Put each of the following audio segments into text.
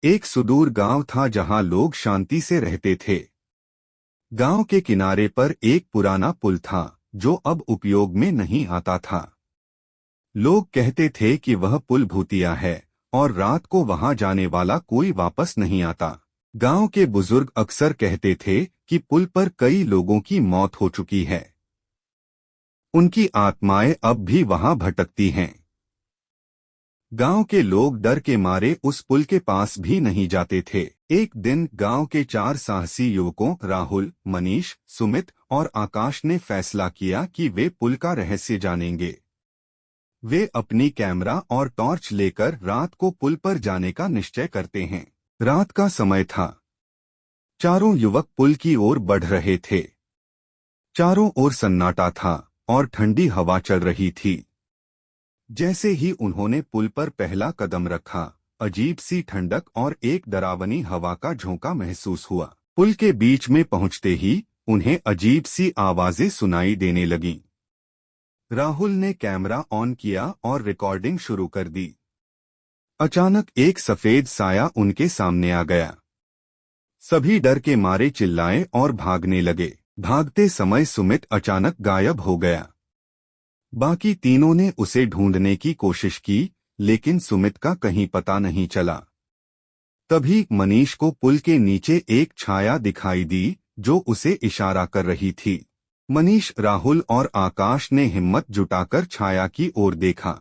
एक सुदूर गांव था जहां लोग शांति से रहते थे। गांव के किनारे पर एक पुराना पुल था जो अब उपयोग में नहीं आता था। लोग कहते थे कि वह पुल भूतिया है और रात को वहां जाने वाला कोई वापस नहीं आता। गांव के बुजुर्ग अक्सर कहते थे कि पुल पर कई लोगों की मौत हो चुकी है। उनकी आत्माएं अब भी वहां भटकती हैं। गांव के लोग डर के मारे उस पुल के पास भी नहीं जाते थे। एक दिन गांव के 4 साहसी युवकों राहुल, मनीष, सुमित और आकाश ने फैसला किया कि वे पुल का रहस्य जानेंगे। वे अपनी कैमरा और टॉर्च लेकर रात को पुल पर जाने का निश्चय करते हैं। रात का समय था। चारों युवक पुल की ओर बढ़ रहे थे। चारों ओर सन्नाटा था और ठंडी हवा चल रही थी। जैसे ही उन्होंने पुल पर पहला कदम रखा, अजीब सी ठंडक और एक डरावनी हवा का झोंका महसूस हुआ। पुल के बीच में पहुंचते ही उन्हें अजीब सी आवाजें सुनाई देने लगीं। राहुल ने कैमरा ऑन किया और रिकॉर्डिंग शुरू कर दी। अचानक एक सफेद साया उनके सामने आ गया। सभी डर के मारे चिल्लाए और भागने लगे। भागते समय सुमित अचानक गायब हो गया। बाकी तीनों ने उसे ढूंढने की कोशिश की, लेकिन सुमित का कहीं पता नहीं चला। तभी मनीष को पुल के नीचे एक छाया दिखाई दी जो उसे इशारा कर रही थी। मनीष, राहुल और आकाश ने हिम्मत जुटाकर छाया की ओर देखा।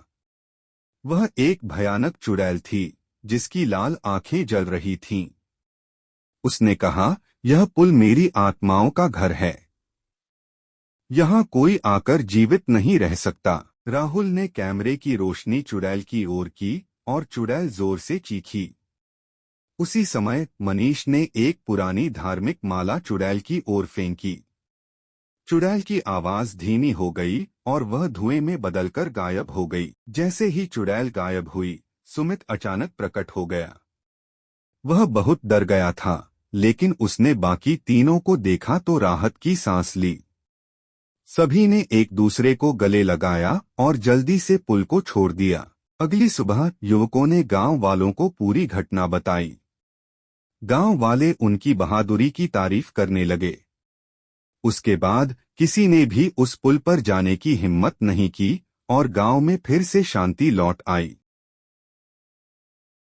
वह एक भयानक चुड़ैल थी जिसकी लाल आंखें जल रही थीं। उसने कहा, यह पुल मेरी आत्माओं का घर है। यहाँ कोई आकर जीवित नहीं रह सकता। राहुल ने कैमरे की रोशनी चुड़ैल की ओर की और चुड़ैल जोर से चीखी। उसी समय मनीष ने एक पुरानी धार्मिक माला चुड़ैल की ओर फेंकी। चुड़ैल की आवाज धीमी हो गई और वह धुएं में बदलकर गायब हो गई। जैसे ही चुड़ैल गायब हुई, सुमित अचानक प्रकट हो गया। वह बहुत डर गया था, लेकिन उसने बाकी तीनों को देखा तो राहत की सांस ली। सभी ने एक दूसरे को गले लगाया और जल्दी से पुल को छोड़ दिया। अगली सुबह युवकों ने गांव वालों को पूरी घटना बताई। गांव वाले उनकी बहादुरी की तारीफ करने लगे। उसके बाद किसी ने भी उस पुल पर जाने की हिम्मत नहीं की और गांव में फिर से शांति लौट आई।